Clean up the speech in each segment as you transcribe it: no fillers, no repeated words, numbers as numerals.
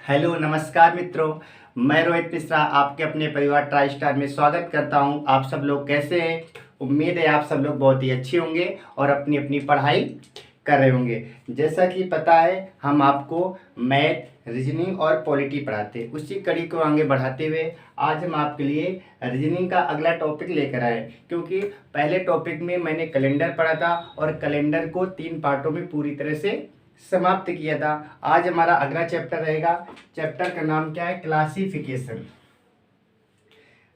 Hello नमस्कार मित्रों। मैं रोहित मिश्रा आपके अपने परिवार ट्राई स्टार में स्वागत करता हूं। आप सब लोग कैसे हैं? उम्मीद है आप सब लोग बहुत ही अच्छे होंगे और अपनी अपनी पढ़ाई कर रहे होंगे। जैसा कि पता है हम आपको मैथ, रीजनिंग और पॉलिटी पढ़ाते हैं। उसी कड़ी को आगे बढ़ाते हुए आज हम आपके लिए रीजनिंग का अगला टॉपिक लेकर आए, क्योंकि पहले टॉपिक में मैंने कैलेंडर पढ़ा था और कैलेंडर को 3 पार्टों में पूरी तरह से समाप्त किया था। आज हमारा अगला चैप्टर रहेगा। चैप्टर का नाम क्या है? क्लासिफिकेशन।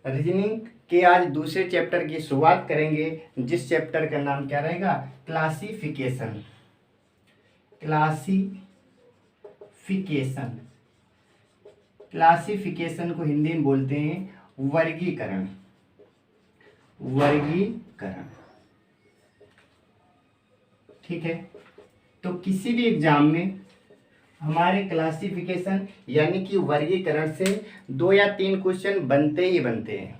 रीजनिंग के आज दूसरे चैप्टर की शुरुआत करेंगे, जिस चैप्टर का नाम क्या रहेगा? क्लासिफिकेशन। क्लासिफिकेशन क्लासिफिकेशन को हिंदी में बोलते हैं वर्गीकरण। वर्गीकरण, ठीक है। तो किसी भी एग्जाम में हमारे क्लासिफिकेशन यानी कि वर्गीकरण से 2 या 3 क्वेश्चन बनते ही बनते हैं।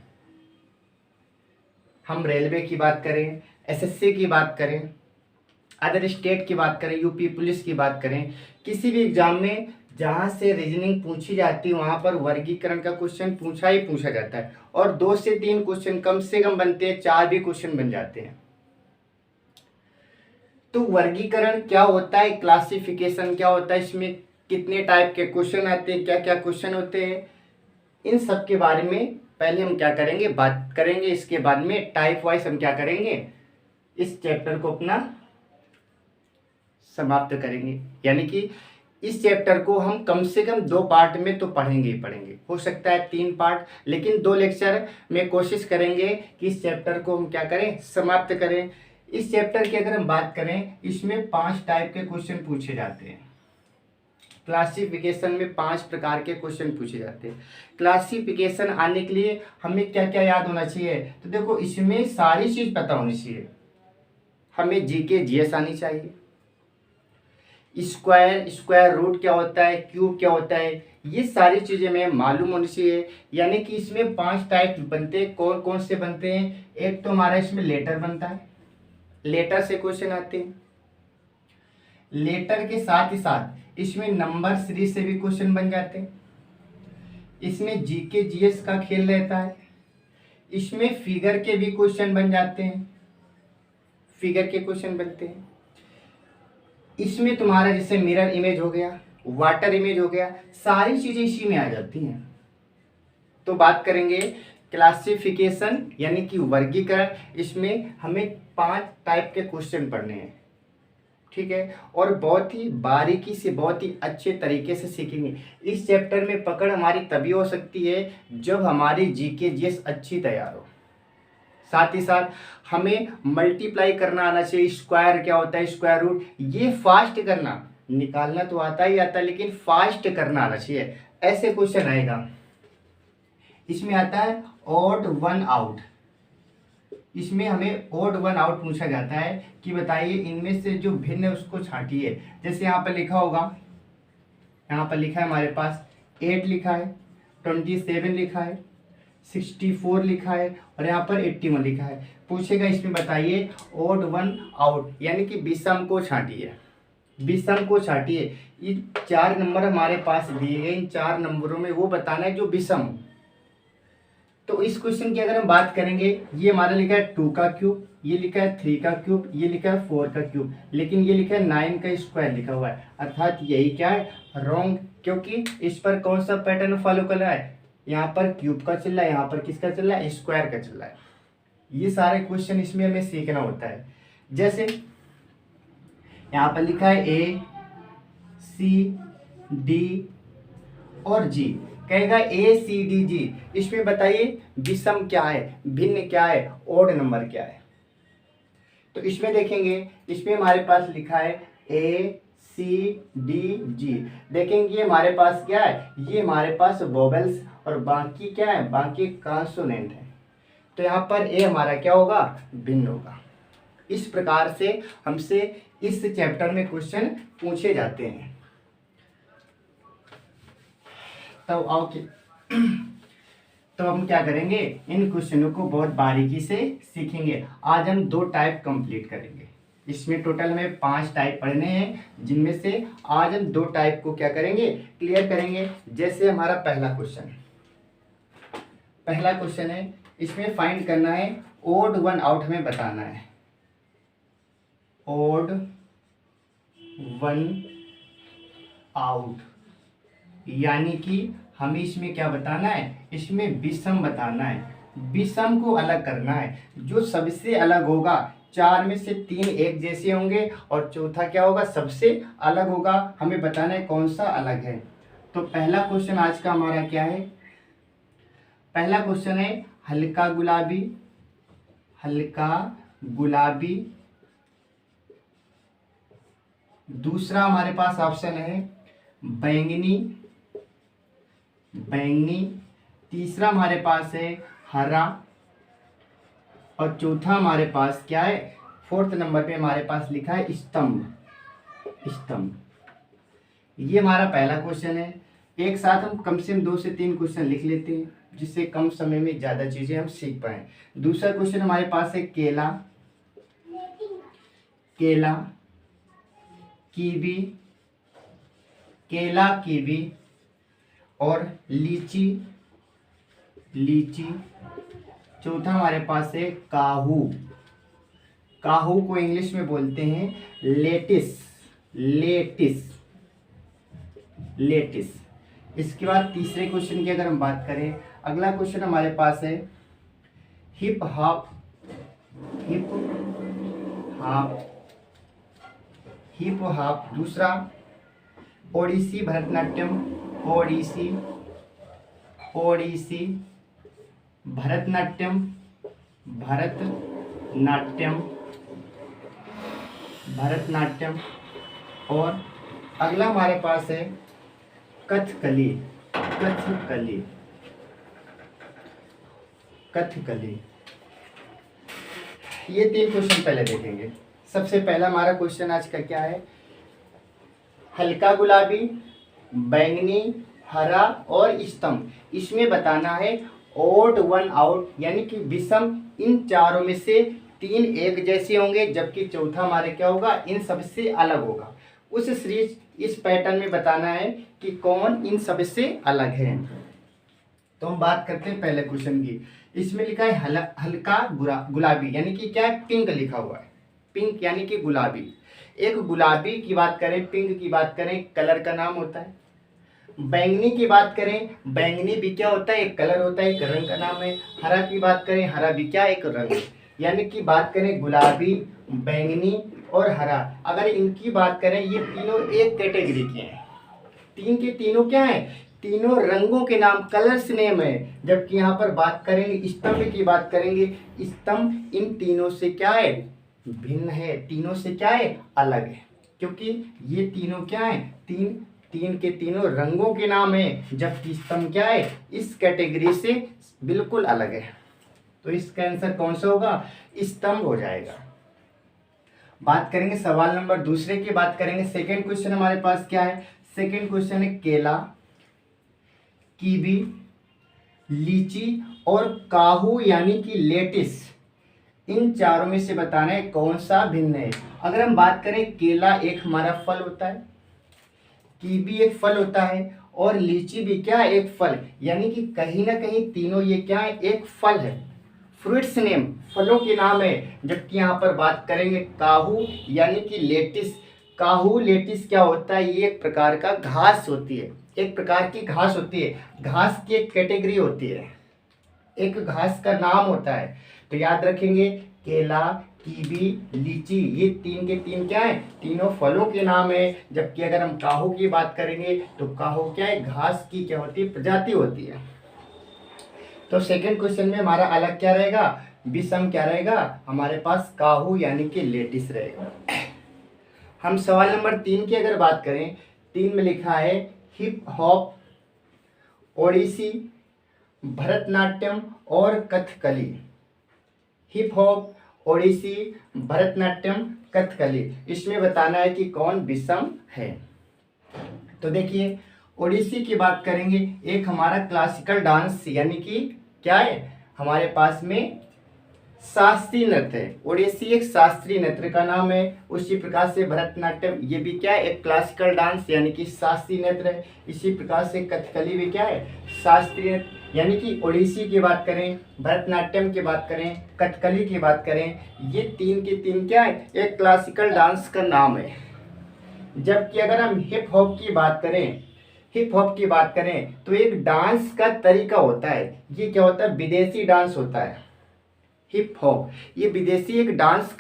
हम रेलवे की बात करें, एसएससी की बात करें, अदर स्टेट की बात करें, यूपी पुलिस की बात करें, किसी भी एग्जाम में जहाँ से रीजनिंग पूछी जाती है वहाँ पर वर्गीकरण का क्वेश्चन पूछा ही पूछा जाता है। और 2 से 3 क्वेश्चन कम से कम बनते हैं, 4 भी क्वेश्चन बन जाते हैं। तो वर्गीकरण क्या होता है, क्लासिफिकेशन क्या होता है, इसमें कितने टाइप के क्वेश्चन आते हैं, क्या क्या क्वेश्चन होते हैं, इन सब के बारे में पहले हम क्या करेंगे, बात करेंगे। इसके बाद में टाइप वाइज हम क्या करेंगे, इस चैप्टर को अपना समाप्त करेंगे। यानी कि इस चैप्टर को हम कम से कम 2 पार्ट में तो पढ़ेंगे ही पढ़ेंगे, हो सकता है 3 पार्ट, लेकिन 2 लेक्चर में कोशिश करेंगे कि इस चैप्टर को हम क्या करें, समाप्त करें। इस चैप्टर की अगर हम बात करें, इसमें 5 टाइप के क्वेश्चन पूछे जाते हैं। क्लासिफिकेशन में 5 प्रकार के क्वेश्चन पूछे जाते हैं। क्लासिफिकेशन आने के लिए हमें क्या क्या याद होना चाहिए? तो देखो, इसमें सारी चीज पता होनी चाहिए। हमें जीके जीएस आनी चाहिए। स्क्वायर रूट क्या होता है, क्यूब क्या होता है, ये सारी चीजें हमें मालूम होनी चाहिए। यानी कि इसमें 5 टाइप बनते हैं। कौन कौन से बनते हैं? एक तो हमारा इसमें लेटर बनता है, लेटर से क्वेश्चन आते हैं। लेटर के साथ ही साथ इसमें नंबर सीरीज से भी क्वेश्चन बन जाते हैं। इसमें जीके जीएस का खेल रहता है। इसमें फिगर के भी क्वेश्चन बन जाते हैं, फिगर के क्वेश्चन बनते हैं। इसमें तुम्हारा जैसे मिरर इमेज हो गया, वाटर इमेज हो गया, सारी चीजें इसी में आ जाती हैं। तो बात करेंगे क्लासिफिकेशन यानी कि वर्गीकरण। इसमें हमें 5 टाइप के क्वेश्चन पढ़ने हैं, ठीक है, और बहुत ही बारीकी से, बहुत ही अच्छे तरीके से सीखेंगे। इस चैप्टर में पकड़ हमारी तभी हो सकती है जब हमारी जीके जीएस अच्छी तैयार हो। साथ ही साथ हमें मल्टीप्लाई करना आना चाहिए। स्क्वायर क्या होता है, स्क्वायर रूट, ये फास्ट करना, निकालना तो आता ही आता है लेकिन फास्ट करना आना चाहिए। ऐसे क्वेश्चन आएगा। इसमें आता है ऑड वन आउट। इसमें हमें ऑड वन आउट पूछा जाता है कि बताइए इनमें से जो भिन्न है उसको छांटिए। जैसे यहाँ पर लिखा होगा, यहाँ पर लिखा है हमारे पास 8 लिखा है, 27 लिखा है, 64 लिखा है और यहाँ पर 81 लिखा है। पूछेगा इसमें बताइए ऑड वन आउट, यानी कि विषम को छांटिए। विषम को छांटिए। ये 4 नंबर हमारे पास दिए गए, इन 4 नंबरों में वो बताना है जो विषम हो। तो इस क्वेश्चन की अगर हम बात करेंगे, ये हमारा लिखा है 2 का क्यूब, ये लिखा है 3 का क्यूब, ये लिखा है 4 का क्यूब, लेकिन ये लिखा है 9 का स्क्वायर लिखा हुआ है। अर्थात यही क्या है, रॉन्ग, क्योंकि इस पर कौन सा पैटर्न फॉलो कर रहा है, यहाँ पर क्यूब का चल रहा है, यहाँ पर किसका चल रहा है, स्क्वायर का चल रहा है। ये सारे क्वेश्चन इसमें हमें सीखना होता है। जैसे यहाँ पर लिखा है ए सी डी और जी, कहेगा ए सी डी जी, इसमें बताइए विषम क्या है, भिन्न क्या है, ओड नंबर क्या है। तो इसमें देखेंगे, इसमें हमारे पास लिखा है ए सी डी जी। देखेंगे हमारे पास क्या है, ये हमारे पास वोवेल्स और बाकी क्या है, बाकी कॉन्सोनेंट है। तो यहाँ पर ए हमारा क्या होगा, भिन्न होगा। इस प्रकार से हमसे इस चैप्टर में क्वेश्चन पूछे जाते हैं। तब आओ कि तो हम क्या करेंगे, इन क्वेश्चनों को बहुत बारीकी से सीखेंगे। आज हम 2 टाइप कंप्लीट करेंगे। इसमें टोटल में 5 टाइप पढ़ने हैं, जिनमें से आज हम 2 टाइप को क्या करेंगे, क्लियर करेंगे। जैसे हमारा पहला क्वेश्चन है, इसमें फाइंड करना है ओड वन आउट, हमें बताना है ओड वन आउट, यानी कि हमें इसमें क्या बताना है, इसमें विषम बताना है, विषम को अलग करना है। जो सबसे अलग होगा, 4 में से 3 एक जैसे होंगे और चौथा क्या होगा, सबसे अलग होगा। हमें बताना है कौन सा अलग है। तो पहला क्वेश्चन आज का हमारा क्या है, पहला क्वेश्चन है हल्का गुलाबी। दूसरा हमारे पास ऑप्शन है बैंगनी। तीसरा हमारे पास है हरा, और चौथा हमारे पास क्या है, 4th नंबर पे हमारे पास लिखा है स्तंभ। ये हमारा पहला क्वेश्चन है। एक साथ हम कम से कम 2 से 3 क्वेश्चन लिख लेते हैं, जिससे कम समय में ज़्यादा चीज़ें हम सीख पाएँ। दूसरा क्वेश्चन हमारे पास है केला, कीवी और लीची। चौथा हमारे पास है काहू को इंग्लिश में बोलते हैं लेटिस। इसके बाद तीसरे क्वेश्चन की अगर हम बात करें, अगला क्वेश्चन हमारे पास है हिप हॉप। दूसरा ओडिसी भरतनाट्यम, भरतनाट्यम। और अगला हमारे पास है कथकली। ये 3 क्वेश्चन पहले देखेंगे। सबसे पहला हमारा क्वेश्चन आज का क्या है, हल्का गुलाबी, बैंगनी, हरा और स्तंभ। इसमें बताना है ओड वन आउट, यानी कि विषम इन चारों में से 3 एक जैसे होंगे, जबकि चौथा हमारे क्या होगा, इन सबसे अलग होगा। उस सीरीज इस पैटर्न में बताना है कि कौन इन सबसे अलग है। तो हम बात करते हैं पहले क्वेश्चन की। इसमें लिखा है हल्का गुलाबी, यानी कि क्या है, पिंक लिखा हुआ है। पिंक यानी कि गुलाबी। एक गुलाबी की बात करें, पिंक की बात करें, कलर का नाम होता है। बैंगनी की बात करें, बैंगनी भी क्या होता है, एक कलर होता है, एक रंग का नाम है। हरा की बात करें, हरा भी क्या, एक रंग है। यानी कि बात करें गुलाबी, बैंगनी और हरा, अगर इनकी बात करें, ये तीनों एक कैटेगरी के हैं। 3 के तीनों क्या है, तीनों रंगों के नाम, कलर्स नेम है। जबकि यहाँ पर बात करेंगे, स्तंभ की बात करेंगे, स्तंभ इन तीनों से क्या है, भिन्न है, तीनों से क्या है, अलग है। क्योंकि ये तीनों क्या है, तीन के तीनों रंगों के नाम है, जबकि स्तंभ क्या है, इस कैटेगरी से बिल्कुल अलग है। तो इसका आंसर कौन सा होगा, स्तंभ हो जाएगा। बात करेंगे सवाल नंबर दूसरे की बात करेंगे। सेकंड क्वेश्चन हमारे पास क्या है, सेकंड क्वेश्चन है केला, कीवी, लीची और काहू यानी कि लेटिस। इन चारों में से बताना है कौन सा भिन्न है। अगर हम बात करें, केला एक हमारा फल होता है, कीवी एक फल होता है और लीची भी क्या है, एक फल। यानी कि कहीं ना कहीं तीनों ये क्या है, एक फल है, फ्रूट्स नेम, फलों के नाम है। जबकि यहाँ पर बात करेंगे काहू यानी कि लेटिस। काहू लेटिस क्या होता है, ये एक प्रकार का घास होती है, एक प्रकार की घास होती है, घास की एक कैटेगरी होती है, एक घास का नाम होता है। तो याद रखेंगे, केला, कीवी, लीची, ये 3 के 3 क्या है, तीनों फलों के नाम है। जबकि अगर हम काहू की बात करेंगे, तो काहू क्या है, घास की क्या होती है, प्रजाति होती है। तो सेकंड क्वेश्चन में हमारा अलग क्या रहेगा, विषम क्या रहेगा, हमारे पास काहू यानी कि लेटिस रहेगा। हम सवाल नंबर 3 की अगर बात करें, 3 में लिखा है हिप हॉप, ओडिसी, भरतनाट्यम और कथकली। हिप हॉप, ओडिसी, भरतनाट्यम, कथकली, इसमें बताना है कि कौन विषम है। तो देखिए, ओडिसी की बात करेंगे, एक हमारा क्लासिकल डांस, यानी कि क्या है, हमारे पास में शास्त्रीय नृत्य है। ओडिसी एक शास्त्रीय नृत्य का नाम है। उसी प्रकार से भरतनाट्यम ये भी क्या है, एक क्लासिकल डांस यानी कि शास्त्रीय नृत्य है। इसी प्रकार से कथकली भी क्या है, शास्त्रीय नृत्य। यानी कि ओडिसी की बात करें, भरतनाट्यम की बात करें, कथकली की बात करें, ये तीन के तीन क्या है, एक क्लासिकल डांस का नाम है। जबकि अगर हम हिप हॉप की बात करें, हिप हॉप की बात करें तो एक डांस का तरीका होता है। ये क्या होता है, विदेशी डांस होता है। हिप हॉप ये विदेशी एक डांस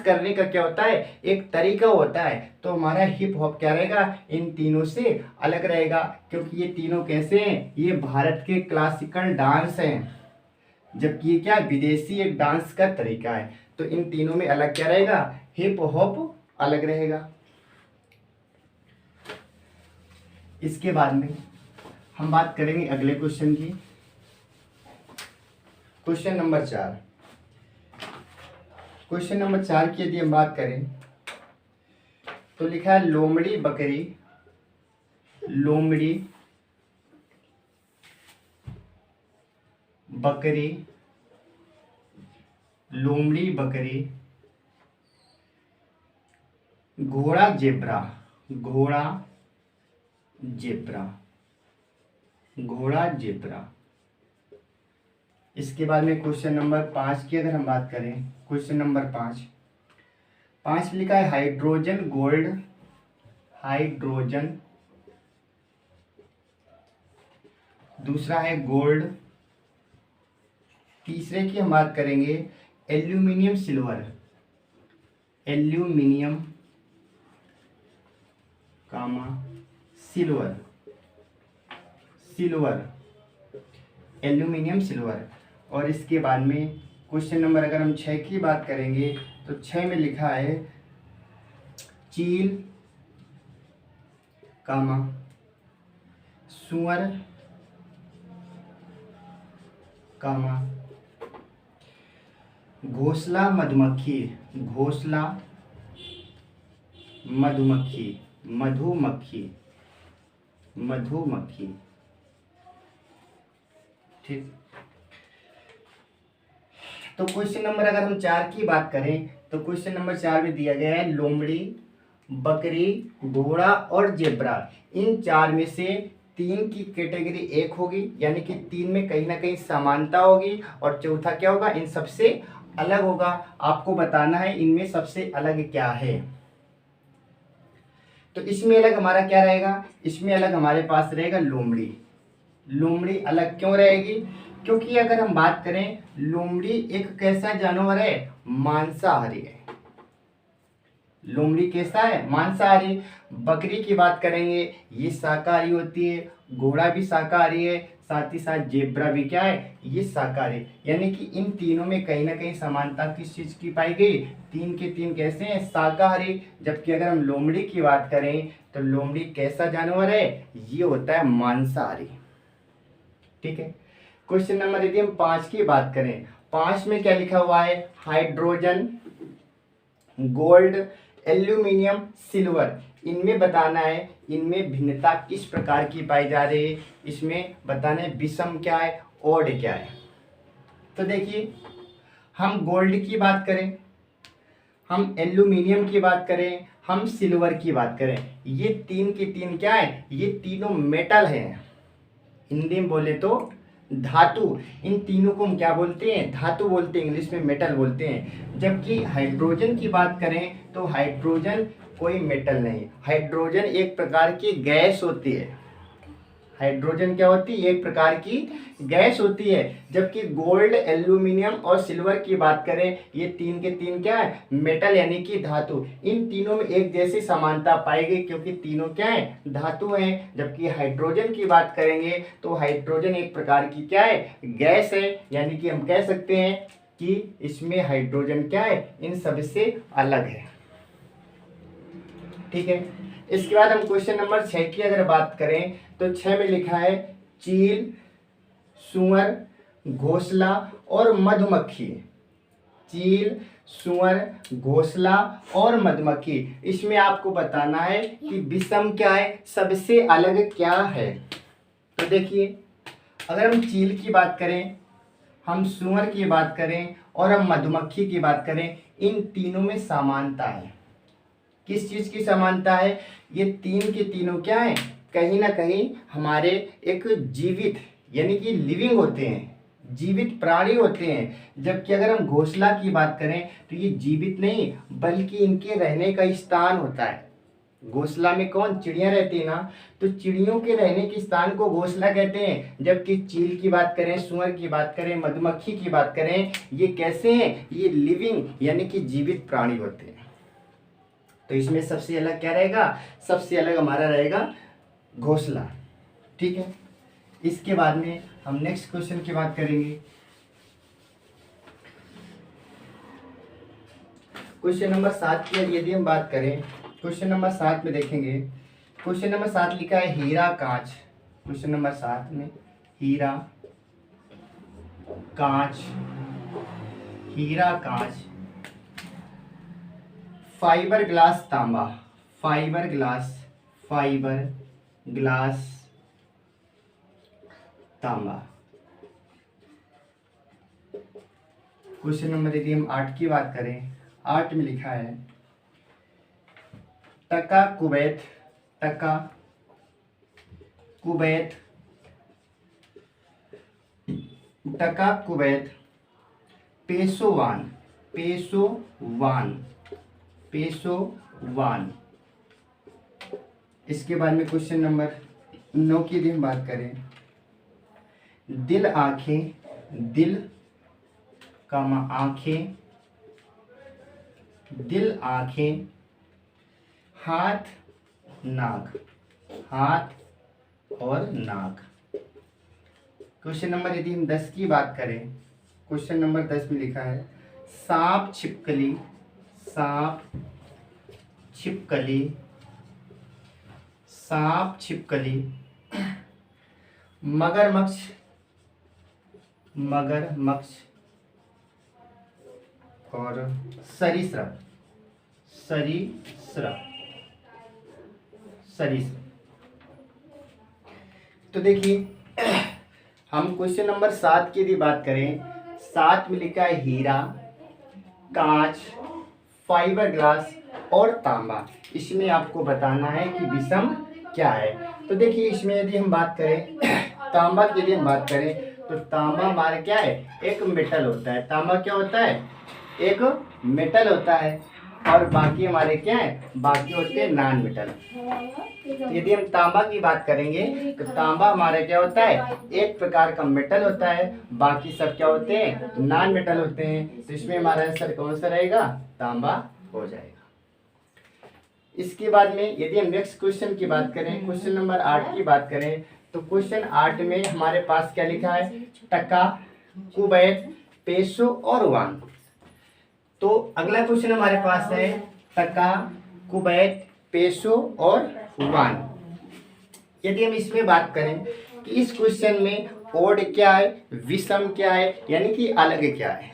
करने का क्या होता है, एक तरीका होता है। तो हमारा हिप हॉप क्या रहेगा, इन तीनों से अलग रहेगा, क्योंकि ये तीनों कैसे हैं, ये भारत के क्लासिकल डांस हैं, जबकि ये क्या विदेशी एक डांस का तरीका है। तो इन तीनों में अलग क्या रहेगा, हिप हॉप अलग रहेगा। इसके बाद में हम बात करेंगे अगले क्वेश्चन की। Question number 4। क्वेश्चन नंबर 4 की यदि हम बात करें तो लिखा है लोमड़ी बकरी, लोमड़ी बकरी, लोमड़ी बकरी, घोड़ा जेब्रा, घोड़ा जेब्रा, घोड़ा जेब्रा। इसके बाद में क्वेश्चन नंबर 5 की अगर हम बात करें, क्वेश्चन नंबर 5 लिखा है हाइड्रोजन गोल्ड, हाइड्रोजन, दूसरा है गोल्ड, तीसरे की हम बात करेंगे एल्यूमिनियम सिल्वर, एल्यूमिनियम कामा सिल्वर, सिल्वर, एल्यूमिनियम सिल्वर। और इसके बाद में क्वेश्चन नंबर अगर हम 6 की बात करेंगे तो 6 में लिखा है चील कामा सुअर कामा घोंसला मधुमक्खी, घोंसला मधुमक्खी, मधुमक्खी, मधुमक्खी। ठीक, तो क्वेश्चन नंबर अगर हम 4 की बात करें तो क्वेश्चन नंबर 4 में दिया गया है लोमड़ी, बकरी, घोड़ा और जेब्रा। इन 4 में से 3 की कैटेगरी एक होगी, यानी कि 3 में कहीं ना कहीं समानता होगी, और चौथा क्या होगा, इन सबसे अलग होगा। आपको बताना है इनमें सबसे अलग क्या है। तो इसमें अलग हमारा क्या रहेगा, इसमें अलग हमारे पास रहेगा लोमड़ी। लोमड़ी अलग क्यों रहेगी, क्योंकि अगर हम बात करें लोमड़ी एक कैसा जानवर है, मांसाहारी है। लोमड़ी कैसा है, मांसाहारी। बकरी की बात करेंगे ये शाकाहारी होती है, घोड़ा भी शाकाहारी है, साथ ही साथ जेब्रा भी क्या है, ये शाकाहारी। यानी कि इन तीनों में कहीं ना कहीं समानता किस चीज की पाई गई, 3 के 3 कैसे हैं, शाकाहारी। जबकि अगर हम लोमड़ी की बात करें तो लोमड़ी कैसा जानवर है, ये होता है मांसाहारी। ठीक है। क्वेश्चन नंबर यदि हम 5 की बात करें, 5 में क्या लिखा हुआ है, हाइड्रोजन, गोल्ड, एल्यूमिनियम, सिल्वर। इनमें बताना है इनमें भिन्नता किस प्रकार की पाई जा रही है, इसमें बताना है विषम क्या है, ओड क्या है। तो देखिए हम गोल्ड की बात करें, हम एल्यूमिनियम की बात करें, हम सिल्वर की बात करें, ये 3 के 3 क्या है, ये तीनों मेटल हैं। हिंदी में बोले तो धातु। इन तीनों को हम क्या बोलते हैं, धातु बोलते हैं, इंग्लिश में मेटल बोलते हैं। जबकि हाइड्रोजन की बात करें तो हाइड्रोजन कोई मेटल नहीं, हाइड्रोजन एक प्रकार की गैस होती है। हाइड्रोजन क्या होती है, एक प्रकार की गैस होती है। जबकि गोल्ड, एल्यूमिनियम और सिल्वर की बात करें, ये 3 के 3 क्या है, मेटल यानी कि धातु। इन तीनों में एक जैसी समानता पाई गई, क्योंकि तीनों क्या है, धातु हैं। जबकि हाइड्रोजन की बात करेंगे तो हाइड्रोजन एक प्रकार की क्या है, गैस है। यानी कि हम कह सकते हैं कि इसमें हाइड्रोजन क्या है, इन सबसे अलग है। ठीक है। इसके बाद हम क्वेश्चन नंबर 6 की अगर बात करें तो 6 में लिखा है चील, सुअर, घोंसला और मधुमक्खी। चील, सुअर, घोंसला और मधुमक्खी। इसमें आपको बताना है कि विषम क्या है, सबसे अलग क्या है। तो देखिए अगर हम चील की बात करें हम सुअर की बात करें और हम मधुमक्खी की बात करें, इन तीनों में समानता है। किस चीज की समानता है? ये तीन के तीनों क्या है, कहीं ना कहीं हमारे एक जीवित यानी कि लिविंग होते हैं, जीवित प्राणी होते हैं। जबकि अगर हम घोंसला की बात करें तो ये जीवित नहीं बल्कि इनके रहने का स्थान होता है। घोंसला में कौन, चिड़िया रहती है ना, तो चिड़ियों के रहने के स्थान को घोंसला कहते हैं। जबकि चील की बात करें, सुअर की बात करें, मधुमक्खी की बात करें, ये कैसे हैं, ये लिविंग यानी कि जीवित प्राणी होते हैं। तो इसमें सबसे अलग क्या रहेगा, सबसे अलग हमारा रहेगा घोंसला। ठीक है, इसके बाद में हम नेक्स्ट क्वेश्चन की बात करेंगे। क्वेश्चन नंबर 7 की यदि हम बात करें, क्वेश्चन नंबर 7 में देखेंगे, क्वेश्चन नंबर 7 लिखा है हीरा कांच। क्वेश्चन नंबर 7 में हीरा कांच, हीरा कांच, फाइबर ग्लास तांबा, फाइबर ग्लास, फाइबर ग्लास तांबा। क्वेश्चन नंबर यदि हम 8 की बात करें, 8 में लिखा है टका कुवैत, टका कुवैत, टका कुवैत, पेशोवान, पेशोवान, पेशोवान। इसके बाद में क्वेश्चन नंबर 9 की यदि हम बात करें, दिल आंखें, दिल कामा आंखें, दिल आंखें, हाथ नाक, हाथ और नाक। क्वेश्चन नंबर यदि हम 10 की बात करें, क्वेश्चन नंबर 10 में लिखा है सांप छिपकली, सांप छिपकली, सांप छिपकली, मगरमच्छ, मगरमच्छ और सरीसृप, सरीसृप, सरीसृप। तो देखिए हम क्वेश्चन नंबर 7 की यदि बात करें, 7 में लिखा है हीरा, कांच, फाइबर ग्लास और तांबा। इसमें आपको बताना है कि विषम क्या है। तो देखिए इसमें यदि हम बात करें तांबा की यदि हम बात करें तो तांबा हमारा क्या है, एक मेटल होता है। तांबा क्या होता है, एक मेटल होता है। और बाकी हमारे क्या है, बाकी होते हैं नॉन मेटल। तो यदि हम तांबा की बात करेंगे तो तांबा हमारा क्या होता है, एक प्रकार का मेटल होता है, बाकी सब क्या होते हैं, नॉन मेटल होते हैं। तो इसमें हमारा आंसर कौन सा रहेगा, तांबा हो जाएगा। इसके बाद में यदि हम नेक्स्ट क्वेश्चन की बात करें, क्वेश्चन नंबर 8 की बात करें तो क्वेश्चन 8 में हमारे पास क्या लिखा है, टका, कुवैत, पेसो और वान। तो अगला क्वेश्चन हमारे पास है टका, कुवैत, पेसो और वान। यदि हम इसमें बात करें कि इस क्वेश्चन में ओड क्या है, विषम क्या है, यानी कि अलग क्या है,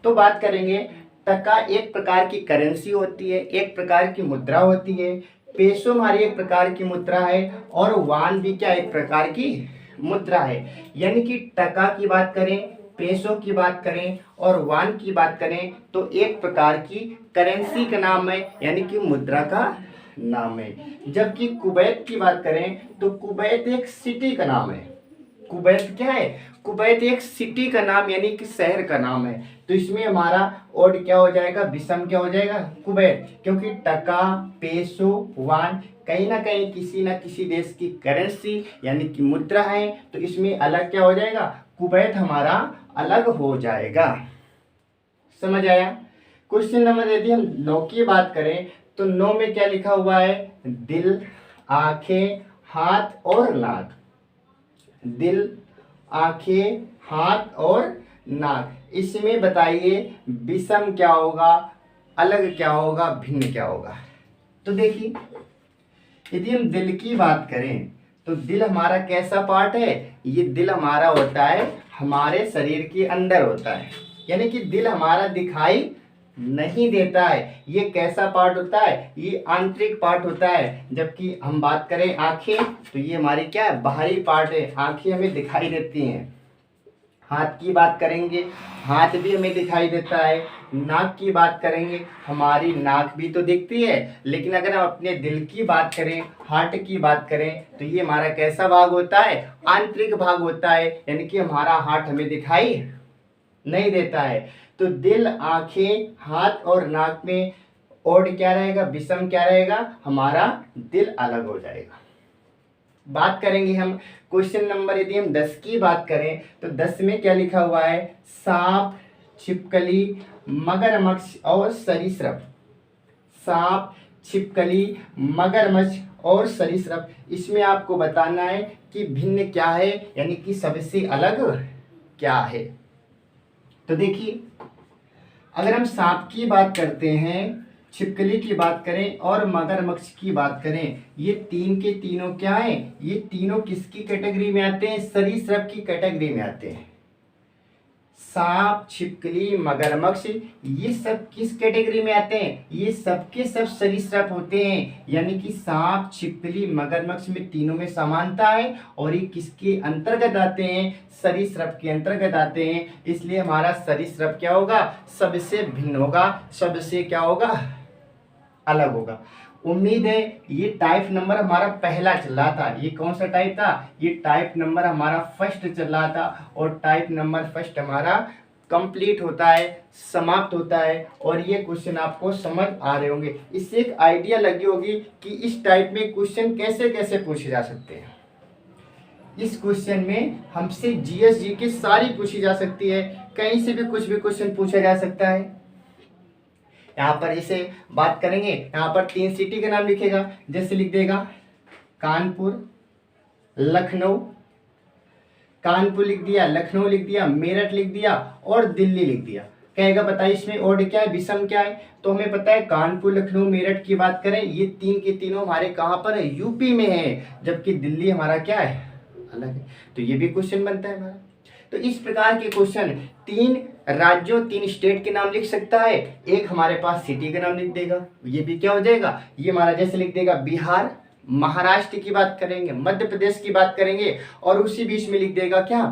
तो बात करेंगे टका एक प्रकार की करेंसी होती है, एक प्रकार की मुद्रा होती है। पेसो हमारी एक प्रकार की मुद्रा है और वान भी क्या एक प्रकार की मुद्रा है। यानी कि टका की बात करें, पेसो की बात करें और वान की बात करें तो एक प्रकार की करेंसी का नाम है, यानी कि मुद्रा का नाम है। जबकि कुवैत की बात करें तो कुवैत एक सिटी का नाम है। कुवैत क्या है, कुवैत एक सिटी का नाम यानी कि शहर का नाम है। तो इसमें हमारा ओड क्या हो जाएगा, विषम क्या हो जाएगा, कुवैत। क्योंकि टका, पेसो, वान कहीं ना कहीं किसी न किसी देश की करेंसी यानी कि मुद्रा है। तो इसमें अलग क्या हो जाएगा, कुवैत हमारा अलग हो जाएगा। समझ आया। क्वेश्चन नंबर यदि हम 9 की बात करें तो 9 में क्या लिखा हुआ है, दिल, आंखें, हाथ और नाक। दिल, आंखें, हाथ और नाक। इसमें बताइए विषम क्या होगा, अलग क्या होगा, भिन्न क्या होगा। तो देखिए यदि हम दिल की बात करें तो दिल हमारा कैसा पार्ट है, ये दिल हमारा होता है हमारे शरीर के अंदर होता है। यानी कि दिल हमारा दिखाई नहीं देता है, ये कैसा पार्ट होता है, ये आंतरिक पार्ट होता है। जबकि हम बात करें आंखें तो ये हमारी क्या है, बाहरी पार्ट है, आंखें हमें दिखाई देती हैं। हाथ की बात करेंगे, हाथ भी हमें दिखाई देता है। नाक की बात करेंगे, हमारी नाक भी तो दिखती है। लेकिन अगर हम अपने दिल की बात करें, हार्ट की बात करें, तो ये हमारा कैसा भाग होता है? आंतरिक भाग होता है, यानी कि हमारा हार्ट हमें दिखाई नहीं देता है। तो दिल, आंखें, हाथ और नाक में ओड क्या रहेगा, विषम क्या रहेगा? हमारा दिल अलग हो जाएगा। बात करेंगे हम क्वेश्चन नंबर, यदि हम 10 की बात करें तो 10 में क्या लिखा हुआ है? सांप, छिपकली, मगरमच्छ और सरीसृप। सांप, छिपकली, मगरमच्छ और सरीसृप, इसमें आपको बताना है कि भिन्न क्या है, यानी कि सबसे अलग क्या है। तो देखिए, अगर हम सांप की बात करते हैं, छिपकली की बात करें और मगरमच्छ की बात करें, ये तीन के तीनों क्या हैं? ये तीनों किसकी कैटेगरी में आते हैं? सरीसृप की कैटेगरी में आते हैं। सांप, छिपकली, मगरमच्छ, ये सब किस कैटेगरी में आते हैं? ये सब के सब सरीसृप होते हैं। यानी कि सांप, छिपकली, मगरमच्छ में तीनों में समानता है और ये किसके अंतर्गत आते हैं? सरीसृप के अंतर्गत आते हैं। इसलिए हमारा सरीसृप क्या होगा? सबसे भिन्न होगा, सबसे क्या होगा? अलग होगा। उम्मीद है ये टाइप नंबर हमारा पहला चल रहा था। ये कौन सा टाइप था? ये टाइप नंबर हमारा फर्स्ट चल रहा था और टाइप नंबर फर्स्ट हमारा कंप्लीट होता है, समाप्त होता है। और ये क्वेश्चन आपको समझ आ रहे होंगे, इससे एक आइडिया लगी होगी कि इस टाइप में क्वेश्चन कैसे कैसे पूछे जा सकते हैं। इस क्वेश्चन में हमसे जीएस जीके सारी पूछी जा सकती है, कहीं से भी कुछ भी क्वेश्चन पूछा जा सकता है। यहाँ पर इसे बात करेंगे, यहाँ पर 3 सिटी का नाम लिखेगा, जैसे लिख देगा कानपुर, लखनऊ, कानपुर लिख दिया, लखनऊ लिख दिया, मेरठ लिख दिया और दिल्ली लिख दिया। कहेगा बताइए इसमें ओड क्या है, विषम क्या है? तो हमें पता है कानपुर, लखनऊ, मेरठ की बात करें, ये तीन के तीनों हमारे कहाँ पर है? यूपी में है, जबकि दिल्ली हमारा क्या है? अलग है। तो ये भी क्वेश्चन बनता है हमारा। तो इस प्रकार के क्वेश्चन 3 राज्यों, 3 स्टेट के नाम लिख सकता है, एक हमारे पास सिटी का नाम लिख देगा, ये भी क्या हो जाएगा? ये हमारा जैसे लिख देगा बिहार, महाराष्ट्र की बात करेंगे, मध्य प्रदेश की बात करेंगे और उसी बीच में लिख देगा क्या?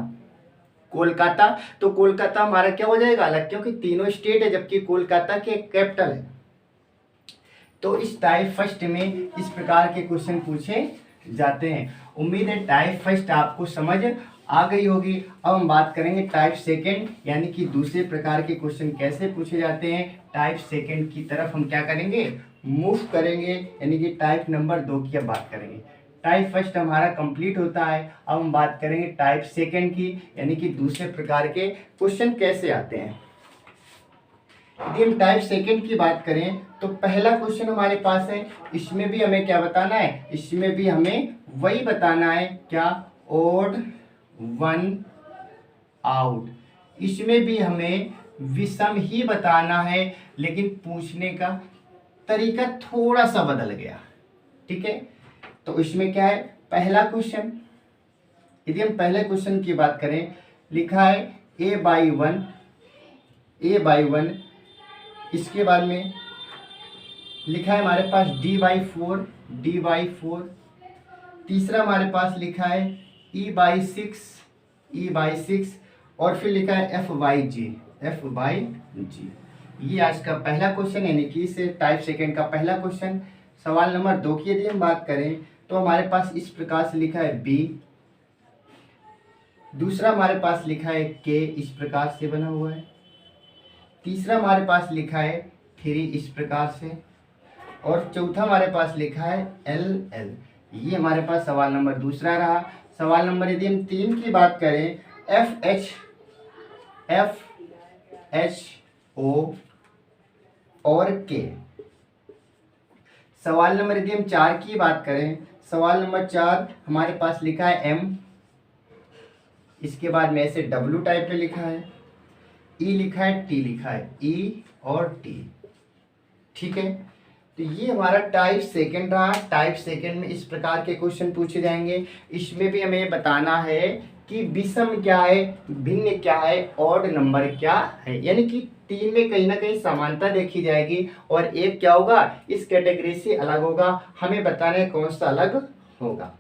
कोलकाता। तो कोलकाता हमारा क्या हो जाएगा? अलग, क्योंकि तीनों स्टेट है जबकि कोलकाता के कैपिटल है। तो इस टाइप फर्स्ट में इस प्रकार के क्वेश्चन पूछे जाते हैं। उम्मीद है टाइप फर्स्ट आपको समझ आ गई होगी। अब हम बात करेंगे टाइप सेकंड, यानी कि दूसरे प्रकार के क्वेश्चन कैसे पूछे जाते हैं। टाइप सेकंड की तरफ हम क्या करेंगे? मूव करेंगे, यानी कि टाइप नंबर 2 की अब बात करेंगे। टाइप फर्स्ट हमारा कंप्लीट होता है, अब हम बात करेंगे टाइप सेकंड की, यानी कि दूसरे प्रकार के क्वेश्चन कैसे आते हैं। यदि हम टाइप सेकंड की बात करें तो पहला क्वेश्चन हमारे पास है, इसमें भी हमें क्या बताना है? इसमें भी हमें वही बताना है, क्या? Odd one out. इसमें भी हमें विषम ही बताना है, लेकिन पूछने का तरीका थोड़ा सा बदल गया। ठीक है, तो इसमें क्या है? पहला क्वेश्चन, यदि हम पहले क्वेश्चन की बात करें, लिखा है a/1, a/1। इसके बाद में लिखा है हमारे पास d/4, d/4। तीसरा हमारे पास लिखा है e/6, e/6 और फिर लिखा है f/g, f/g। ये आज का पहला क्वेश्चन, यानी कि इस टाइप सेकंड का पहला क्वेश्चन। सवाल नंबर 2 की यदि हम बात करें तो हमारे पास इस प्रकार से लिखा है b। दूसरा हमारे पास लिखा है k, इस प्रकार से बना हुआ है। तीसरा हमारे पास लिखा है 3, इस प्रकार से। और चौथा हमारे पास लिखा है LL। ये हमारे पास सवाल नंबर दूसरा रहा। सवाल नंबर यदि हम 3 की बात करें, FHO और K। सवाल नंबर यदि हम 4 की बात करें, सवाल नंबर 4 हमारे पास लिखा है M। इसके बाद में ऐसे W टाइप में लिखा है, E लिखा है, T लिखा है, E और T। ठीक है, तो ये हमारा टाइप सेकंड रहा। टाइप सेकंड में इस प्रकार के क्वेश्चन पूछे जाएंगे। इसमें भी हमें बताना है कि विषम क्या है, भिन्न क्या है, ऑड नंबर क्या है, यानी कि 3 में कहीं ना कहीं समानता देखी जाएगी और एक क्या होगा? इस कैटेगरी से अलग होगा। हमें बताना है कौन सा अलग होगा।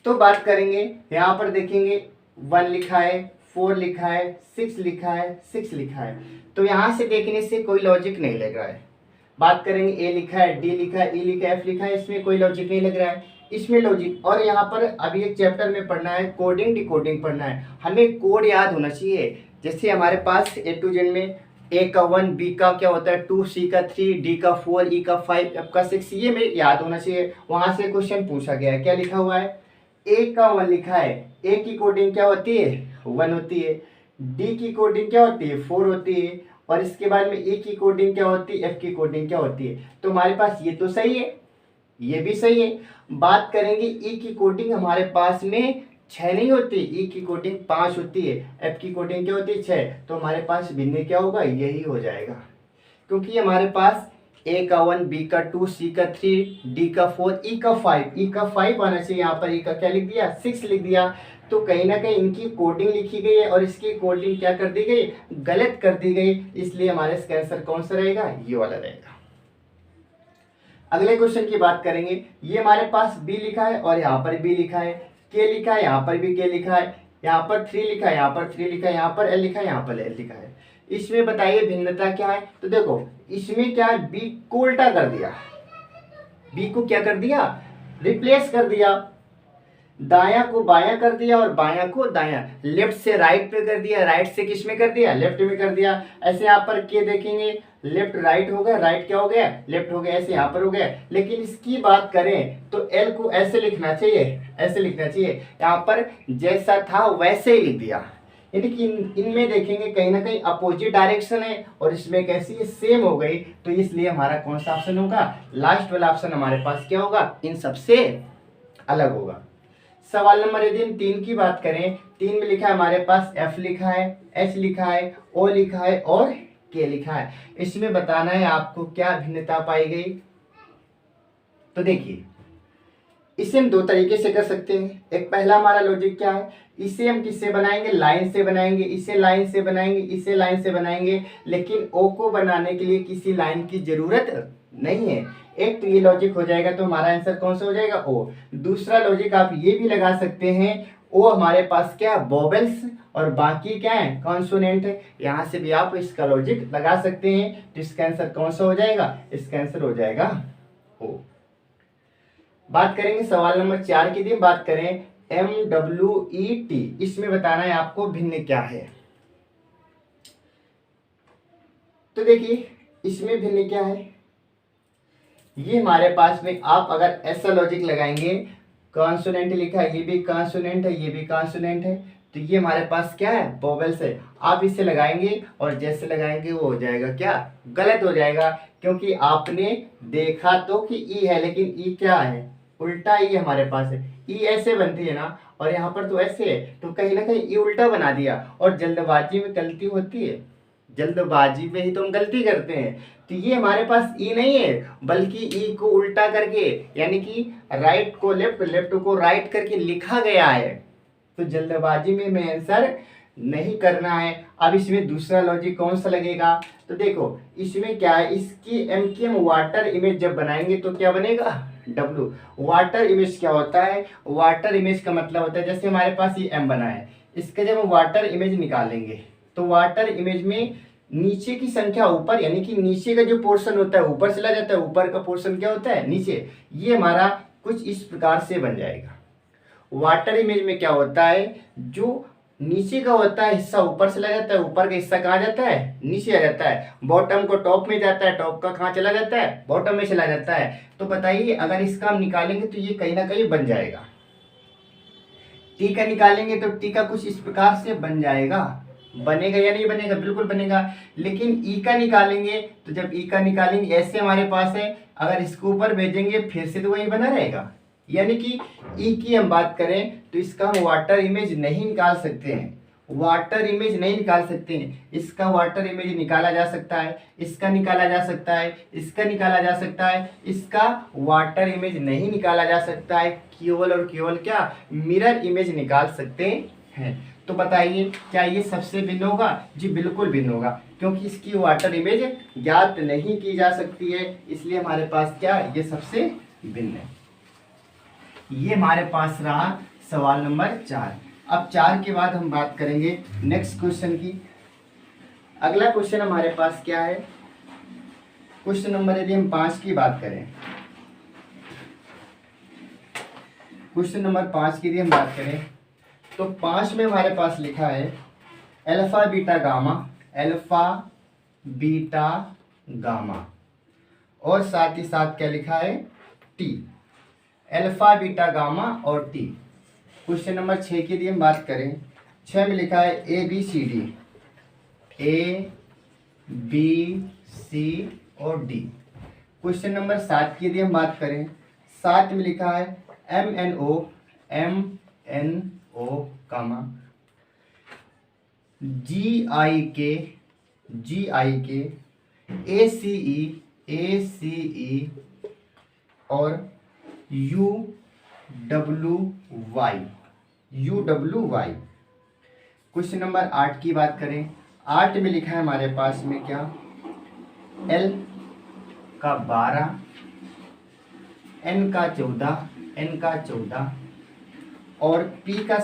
तो बात करेंगे, यहाँ पर देखेंगे 1 लिखा है, 4 लिखा है, 6 लिखा है, 6 लिखा है। तो यहाँ से देखने से कोई लॉजिक नहीं लग रहा है। बात करेंगे ए लिखा है, डी लिखा है, ई लिखा है, एफ लिखा है, इसमें कोई लॉजिक नहीं लग रहा है, इसमें लॉजिक। और यहाँ पर अभी एक चैप्टर में पढ़ना है, कोडिंग डिकोडिंग पढ़ना है, हमें कोड याद होना चाहिए। जैसे हमारे पास ए टू जेड में ए का 1, बी का क्या होता है 2, सी का 3, डी का 4, ई का 5, एफ का 6, ये में याद होना चाहिए। वहां से क्वेश्चन पूछा गया है, क्या लिखा हुआ है, ए का 1 लिखा है, ए की कोडिंग क्या होती है 1 होती है, डी की कोडिंग क्या होती है 4 होती है, और इसके बाद में ए की कोडिंग क्या होती है, एफ की कोडिंग क्या होती है। तो हमारे पास ये तो सही है, ये भी सही है। बात करेंगे ई की कोडिंग हमारे पास में 6 नहीं होती, ई की कोडिंग 5 होती है, एफ की कोडिंग क्या होती है 6। तो हमारे पास भिन्न क्या होगा, यही हो जाएगा, क्योंकि हमारे पास ए का 1, बी का 2, सी का 3, डी का 4, ई का 5, ई का 5 आना चाहिए। यहाँ पर ई का क्या लिख दिया 6 लिख दिया। तो कहीं ना कहीं इनकी कोडिंग लिखी गई है और इसकी कोडिंग क्या कर दी गई, गलत कर दी गई, इसलिए हमारे इसका आंसर कौन सा रहेगा, ये वाला रहेगा। अगले क्वेश्चन की बात करेंगे, ये हमारे पास बी लिखा है और यहाँ पर बी लिखा है, के लिखा है, यहाँ पर भी के लिखा है, यहाँ पर 3 लिखा है, यहाँ पर 3 लिखा है, यहाँ पर एल लिखा है, यहाँ पर एल लिखा है। इसमें बताइए भिन्नता क्या है। तो देखो इसमें क्या है, बी को उल्टा कर दिया, बी को क्या कर दिया, रिप्लेस कर दिया, दाया को बाया कर दिया और बाया को दाया, लेफ्ट से राइट पे कर दिया, राइट से किस में कर दिया, लेफ्ट में कर दिया। ऐसे यहाँ पर के देखेंगे, लेफ्ट राइट हो गया, राइट क्या हो गया, लेफ्ट हो गया, ऐसे यहाँ पर हो गया। लेकिन इसकी बात करें तो एल को ऐसे लिखना चाहिए, ऐसे लिखना चाहिए, यहाँ पर जैसा था वैसे ही लिख दिया। यानी कि इनमें देखेंगे कहीं ना कहीं अपोजिट डायरेक्शन है और इसमें कैसी है, सेम हो गई। तो इसलिए हमारा कौन सा ऑप्शन होगा, लास्ट वाला ऑप्शन हमारे पास क्या होगा, इन सबसे अलग होगा। सवाल नंबर यदि हम 3 की बात करें, 3 में लिखा है हमारे पास एफ लिखा है, एच लिखा है, ओ लिखा है और के लिखा है। इसमें बताना है आपको क्या भिन्नता पाई गई। तो देखिए इसे हम 2 तरीके से कर सकते हैं। एक पहला हमारा लॉजिक क्या है, इसे हम किससे बनाएंगे, लाइन से बनाएंगे, इसे लाइन से बनाएंगे, इसे लाइन से बनाएंगे, लेकिन ओ को बनाने के लिए किसी लाइन की जरूरत नहीं है। एक तो ये लॉजिक हो जाएगा, तो हमारा आंसर कौन सा हो जाएगा, ओ। दूसरा लॉजिक आप ये भी लगा सकते हैं, ओ हमारे पास क्या वोवेल्स और बाकी क्या है कॉन्सोनेंट है। यहाँ से भी आप इसका लॉजिक लगा सकते हैं। तो इसका आंसर कौन सा हो जाएगा, इसका आंसर हो जाएगा ओ। बात करेंगे सवाल नंबर 4 की, बात करें MWET, इसमें बताना है आपको भिन्न क्या है। तो देखिए इसमें भिन्न क्या है, ये हमारे पास में आप अगर ऐसा लॉजिक लगाएंगे, कॉन्सोनेंट लिखा है, ये भी कॉन्सोनेंट है, ये भी कॉन्सोनेंट है, तो ये हमारे पास क्या है, वोवेल्स है। आप इसे लगाएंगे और जैसे लगाएंगे वो हो जाएगा क्या, गलत हो जाएगा, क्योंकि आपने देखा तो कि ई है, लेकिन ई क्या है, उल्टा ई हमारे पास है। ई ऐसे बनती है ना, और यहाँ पर तो ऐसे है, तो कहीं ना कहीं ई उल्टा बना दिया। और जल्दबाजी में गलती होती है, जल्दबाजी में ही तो हम गलती करते हैं। तो ये हमारे पास ई नहीं है, बल्कि ई को उल्टा करके, यानी कि राइट को लेफ्ट, लेफ्ट को राइट करके लिखा गया है। तो जल्दबाजी में हमें आंसर नहीं करना है। अब इसमें दूसरा लॉजिक कौन सा लगेगा, तो देखो इसमें क्या है, इसकी एम की हम वाटर इमेज जब बनाएंगे तो क्या बनेगा, डब्लू। वाटर इमेज क्या होता है, वाटर इमेज का मतलब होता है, जैसे हमारे पास ये एम बना है, इसका जब हम वाटर इमेज निकालेंगे तो वाटर इमेज में नीचे की संख्या ऊपर, यानी कि नीचे का जो पोर्शन होता है ऊपर चला जाता है, ऊपर का पोर्शन क्या होता है नीचे। ये हमारा कुछ इस प्रकार से बन जाएगा। वाटर इमेज में क्या होता है, जो नीचे का होता है हिस्सा ऊपर चला जाता है, ऊपर का हिस्सा कहाँ जाता है, नीचे आ जाता है। बॉटम को टॉप में जाता है, टॉप का कहाँ चला जाता है, बॉटम में चला जाता है। तो बताइए अगर इसका हम निकालेंगे तो ये कहीं ना कहीं बन जाएगा। टी का निकालेंगे तो टी का कुछ इस प्रकार से बन जाएगा, बनेगा या नहीं बनेगा, बिल्कुल बनेगा। लेकिन ई का निकालेंगे तो जब ई का निकालेंगे ऐसे हमारे पास है, अगर इसको ऊपर भेजेंगे फिर से तो वही बना रहेगा। यानी कि ई की हम बात करें तो इसका हम वाटर इमेज नहीं निकाल सकते हैं, वाटर इमेज नहीं निकाल सकते हैं। इसका वाटर इमेज निकाला जा सकता है, इसका निकाला जा सकता है, इसका निकाला जा सकता है, इसका वाटर इमेज नहीं निकाला जा सकता है। केवल और केवल क्या, मिरर इमेज निकाल सकते हैं। तो बताइए क्या ये सबसे भिन्न होगा, जी बिल्कुल भिन्न होगा, क्योंकि इसकी वाटर इमेज ज्ञात नहीं की जा सकती है, इसलिए हमारे पास क्या, ये सबसे भिन्न है। ये हमारे पास रहा सवाल नंबर 4। अब 4 के बाद हम बात करेंगे नेक्स्ट क्वेश्चन की। अगला क्वेश्चन हमारे पास क्या है, क्वेश्चन नंबर यदि हम 5 की बात करें, क्वेश्चन नंबर 5 की यदि हम बात करें तो 5 में हमारे पास लिखा है alpha beta gamma, alpha beta gamma, और साथ ही साथ क्या लिखा है टी, अल्फा बीटा गामा और टी। क्वेश्चन नंबर 6 की यदि हम बात करें, 6 में लिखा है A B C D, A B C और डी। क्वेश्चन नंबर 7 की यदि हम बात करें, 7 में लिखा है एम एन ओ कामा जी आई के ए सी ई और U W Y. Question number 8 की बात करें, 8 में लिखा है हमारे पास में क्या, एल का 12, एन का 14 और पी का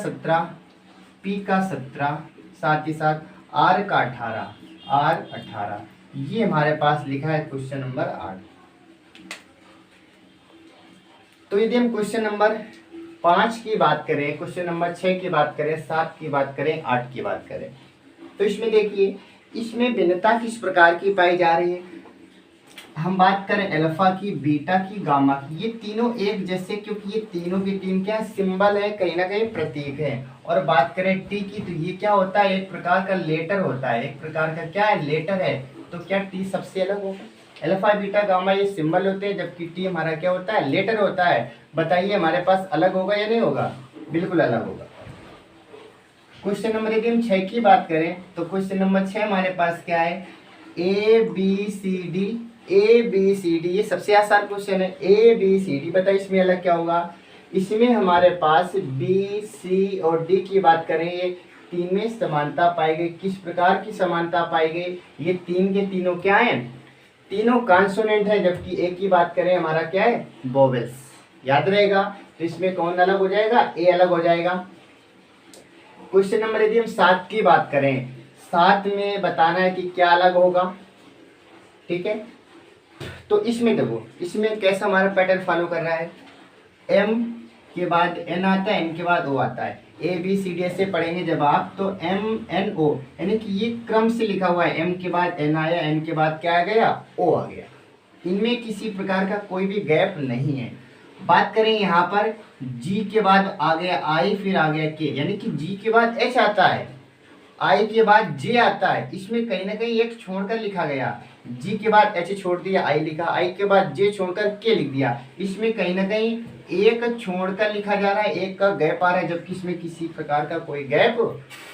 17, साथ ही साथ आर का 18। ये हमारे पास लिखा है क्वेश्चन नंबर 8। तो यदि हम क्वेश्चन नंबर 5 की बात करें, क्वेश्चन नंबर 6 की बात करें, 7 की बात करें, 8 की बात करें, तो इसमें देखिए इसमें भिन्नता किस प्रकार की पाई जा रही है। हम बात करें अल्फा की, बीटा की, गामा की, ये तीनों एक जैसे, क्योंकि ये तीनों के तीन क्या सिंबल है, कहीं ना कहीं प्रतीक है। और बात करें टी की, तो ये क्या होता है, एक प्रकार का लेटर होता है, एक प्रकार का क्या है लेटर है। तो क्या टी सबसे अलग होगा, अल्फा बीटा गामा ये सिंबल होते हैं, जबकि टी हमारा क्या होता है लेटर होता है। बताइए हमारे पास अलग होगा या नहीं होगा, बिल्कुल अलग होगा। क्वेश्चन नंबर यदि हम 6 की बात करें तो क्वेश्चन नंबर 6 हमारे पास क्या है, ए बी सी डी, ये सबसे आसान क्वेश्चन है। ए बी सी डी, बताइए इसमें अलग क्या होगा। इसमें हमारे पास बी सी और डी की बात करें, ये तीन में समानता पाई गई। किस प्रकार की समानता पाई गई, ये तीन के तीनों क्या हैं, तीनों कॉन्सोनेंट है, जबकि ए की बात करें हमारा क्या है वोवेल्स। याद रहेगा, तो इसमें कौन अलग हो जाएगा, ए अलग हो जाएगा। क्वेश्चन नंबर यदि हम 7 की बात करें, 7 में बताना है कि क्या अलग होगा, ठीक है। तो इसमें देखो, इसमें कैसा हमारा पैटर्न फॉलो कर रहा है, एम के बाद एन आता है, एन के बाद ओ आता है, ए बी सी डी ऐसे पढ़ेंगे जब आप, तो एम एन ओ, यानी कि ये क्रम से लिखा हुआ है, एम के बाद एन आया, एन के बाद क्या आ गया, ओ आ गया। इनमें किसी प्रकार का कोई भी गैप नहीं है। बात करें यहाँ पर, जी के बाद आ गया आई, फिर आ गया के, यानी कि जी के बाद एच आता है, आई के बाद जे आता है, इसमें कहीं ना कहीं एक छोड़कर लिखा गया। जी के बाद एच छोड़ दिया, आई लिखा, आई के बाद जे छोड़कर के लिख दिया, इसमें कहीं ना कहीं एक छोड़कर लिखा जा रहा है, एक का गैप आ रहा है, जबकि इसमें किसी प्रकार का कोई गैप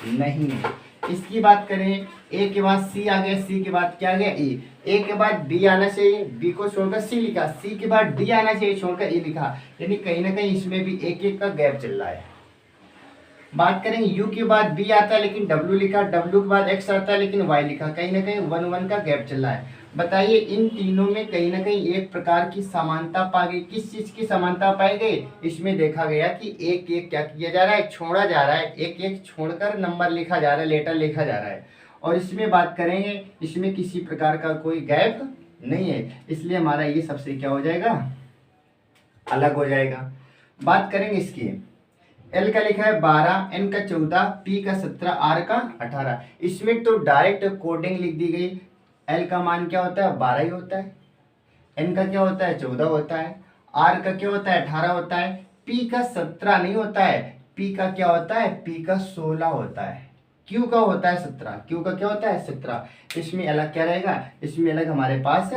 नहीं है। इसकी बात करें, ए के बाद सी आ गया, सी के बाद क्या आ गया ए के बाद बी आना चाहिए, बी को छोड़कर सी लिखा, सी के बाद डी आना चाहिए, छोड़कर ए लिखा, यानी कहीं ना कहीं इसमें भी एक एक का गैप चल रहा है। बात करें यू के बाद बी आता है लेकिन डब्ल्यू लिखा, डब्ल्यू के बाद एक्स आता है लेकिन वाई लिखा, कहीं ना कहीं 1 का गैप चल रहा है। बताइए इन तीनों में कहीं ना कहीं एक प्रकार की समानता पा गई। किस चीज की समानता पाई गई, इसमें देखा गया कि एक एक क्या किया जा रहा है, छोड़ा जा रहा है, एक एक छोड़कर नंबर लिखा जा रहा है, लेटर लिखा जा रहा है। और इसमें बात करेंगे, इसमें किसी प्रकार का कोई गैप नहीं है, इसलिए हमारा ये सबसे क्या हो जाएगा, अलग हो जाएगा। बात करेंगे इसकी, एल का लिखा है 12, एन का 14, पी का 17, आर का 18। इसमें तो डायरेक्ट कोडिंग लिख दी गई। एल का मान क्या होता है, 12 ही होता है, एन का क्या होता है 14 होता है, आर का क्या होता है 18 होता है, पी का 17 नहीं होता है, पी का क्या होता है, पी का 16 होता है, क्यू का होता है 17, क्यू का क्या होता है 17। इसमें अलग क्या रहेगा, इसमें अलग हमारे पास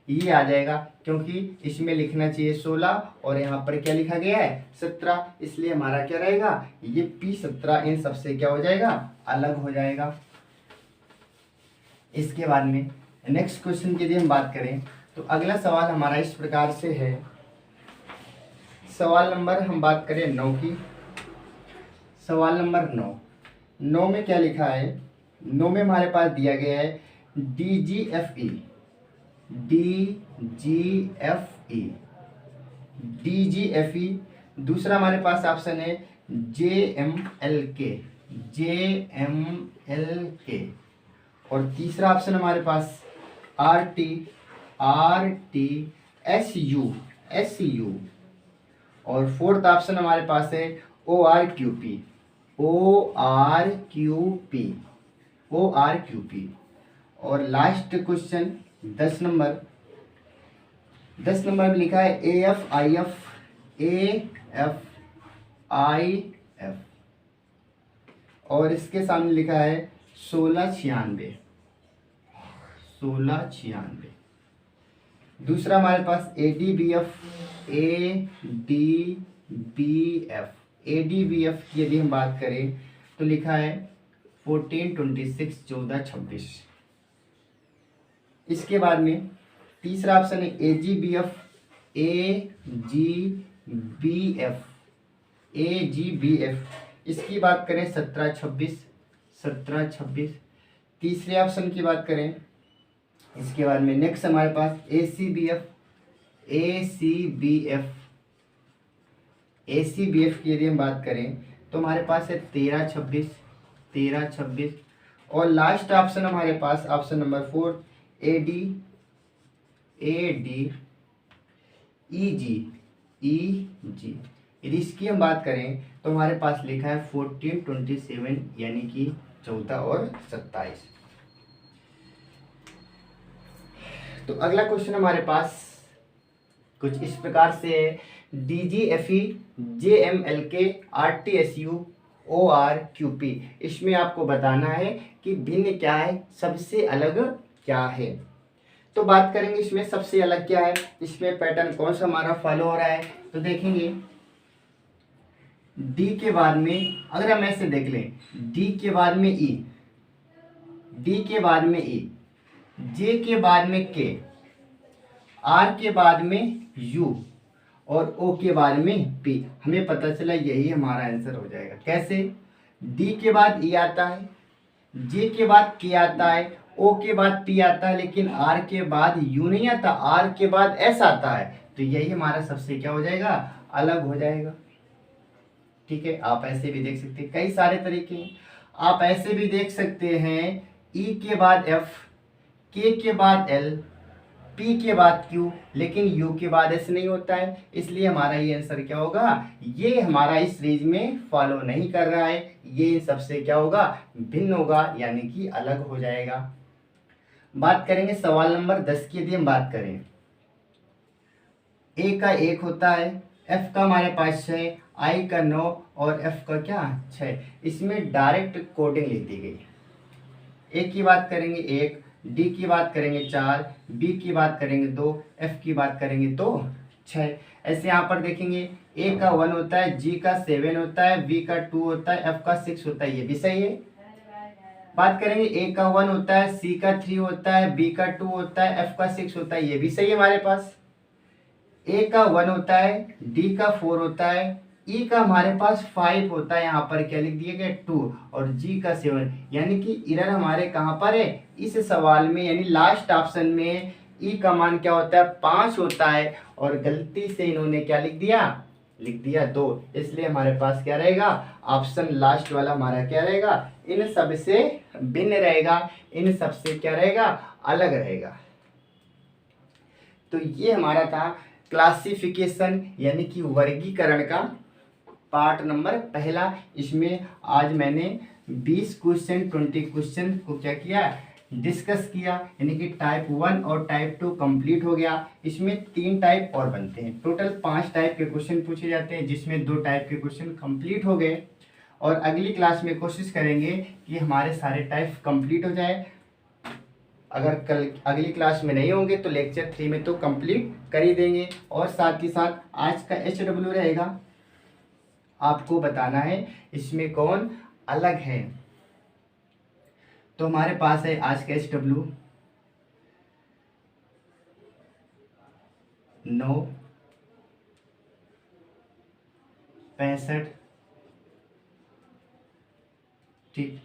ये आ जाएगा, क्योंकि इसमें लिखना चाहिए 16 और यहाँ पर क्या लिखा गया है 17, इसलिए हमारा क्या रहेगा, ये P17 इन सबसे क्या हो जाएगा, अलग हो जाएगा। इसके बाद में नेक्स्ट क्वेश्चन की यदि हम बात करें तो अगला सवाल हमारा इस प्रकार से है। सवाल नंबर हम बात करें 9 की, सवाल नंबर 9 में क्या लिखा है, 9 में हमारे पास दिया गया है DGFE, DGFE, दूसरा हमारे पास ऑप्शन है JMLK, JMLK। और तीसरा ऑप्शन हमारे पास RTSU, SU। और फोर्थ ऑप्शन हमारे पास है ORQP, ORQP, ORQP। और लास्ट क्वेश्चन 10 नंबर में लिखा है AFIF, AFIF। और इसके सामने लिखा है 1696, 1696। दूसरा हमारे पास ADBF, ADBF, ADBF की यदि हम बात करें तो लिखा है 1426, 1426। इसके बाद में तीसरा ऑप्शन है AGBF, AGBF, AGBF। इसकी बात करें 1726, 1726। तीसरे ऑप्शन की बात करें, इसके बाद में नेक्स्ट हमारे पास ACBF, ACBF, ACBF की यदि हम बात करें तो हमारे पास है 1326, 1326। और लास्ट ऑप्शन हमारे पास option number 4 AD, EG, EG। यदि इसकी हम बात करें तो हमारे पास लिखा है 1427, यानी कि 14 और 27। तो अगला क्वेश्चन हमारे पास कुछ इस प्रकार से है, DGFE, JMLK, RTSU, ORQP। इसमें आपको बताना है कि भिन्न क्या है, सबसे अलग क्या है। तो बात करेंगे इसमें सबसे अलग क्या है, इसमें पैटर्न कौन सा हमारा फॉलो हो रहा है। तो देखेंगे D के बाद में, अगर हम ऐसे देख लें, D के बाद में E, D के बाद में E, J के बाद में K, R के बाद में U और O के बाद में P। हमें पता चला यही हमारा आंसर हो जाएगा। कैसे? D के बाद E आता है, J के बाद K आता है, O के बाद P आता है, लेकिन R के बाद U नहीं आता, R के बाद S आता है। तो यही हमारा सबसे क्या हो जाएगा, अलग हो जाएगा। ठीक है, आप ऐसे भी देख सकते हैं, कई सारे तरीके हैं। आप ऐसे भी देख सकते हैं E के बाद F, K के बाद L, P के बाद Q, लेकिन U के बाद S नहीं होता है। इसलिए हमारा ये आंसर क्या होगा, ये हमारा इस सीरीज में फॉलो नहीं कर रहा है, ये सबसे क्या होगा, भिन्न होगा, यानी कि अलग हो जाएगा। बात करेंगे सवाल नंबर 10 की। यदि हम बात करें, A का 1 होता है, F का हमारे पास 6, I का 9 और F का क्या 6। इसमें डायरेक्ट कोडिंग लिख दी गई। A की बात करेंगे 1, D की बात करेंगे 4, B की बात करेंगे 2, F की बात करेंगे तो 6। ऐसे यहाँ पर देखेंगे A का 1 होता है, G का 7 होता है, B का 2 होता है, F का 6 होता है, ये भी सही है। बात करेंगे A का 1 होता है, C का 3 होता है, B का 2 होता है, F का 6 होता है, ये भी सही है हमारे पास। A का 1 होता है, D का 4 होता है, E का हमारे पास 5 होता है, यहाँ पर क्या लिख दिए गए 2, और G का 7, यानी कि एरर हमारे कहाँ पर है, इस सवाल में, यानी लास्ट ऑप्शन में E का मान क्या होता है 5 होता है, और गलती से इन्होंने क्या लिख दिया 2। इसलिए हमारे पास क्या रहेगा, ऑप्शन लास्ट वाला हमारा क्या रहेगा, इन सब से भिन्न रहेगा, इन सब से क्या रहेगा, अलग रहेगा। तो ये हमारा था क्लासिफिकेशन, यानी कि वर्गीकरण का पार्ट नंबर पहला। इसमें आज मैंने 20 क्वेश्चन 20 क्वेश्चन को क्या किया, डिस्कस किया, यानी कि टाइप 1 और टाइप 2 कंप्लीट हो गया। इसमें 3 टाइप और बनते हैं, टोटल 5 टाइप के क्वेश्चन पूछे जाते हैं, जिसमें 2 टाइप के क्वेश्चन कंप्लीट हो गए। और अगली क्लास में कोशिश करेंगे कि हमारे सारे टाइप कंप्लीट हो जाए। अगर कल अगली क्लास में नहीं होंगे तो लेक्चर 3 में तो कंप्लीट कर ही देंगे। और साथ ही साथ आज का HW रहेगा, आपको बताना है इसमें कौन अलग है। तो हमारे पास है आज का HW 9, 65, ठीक।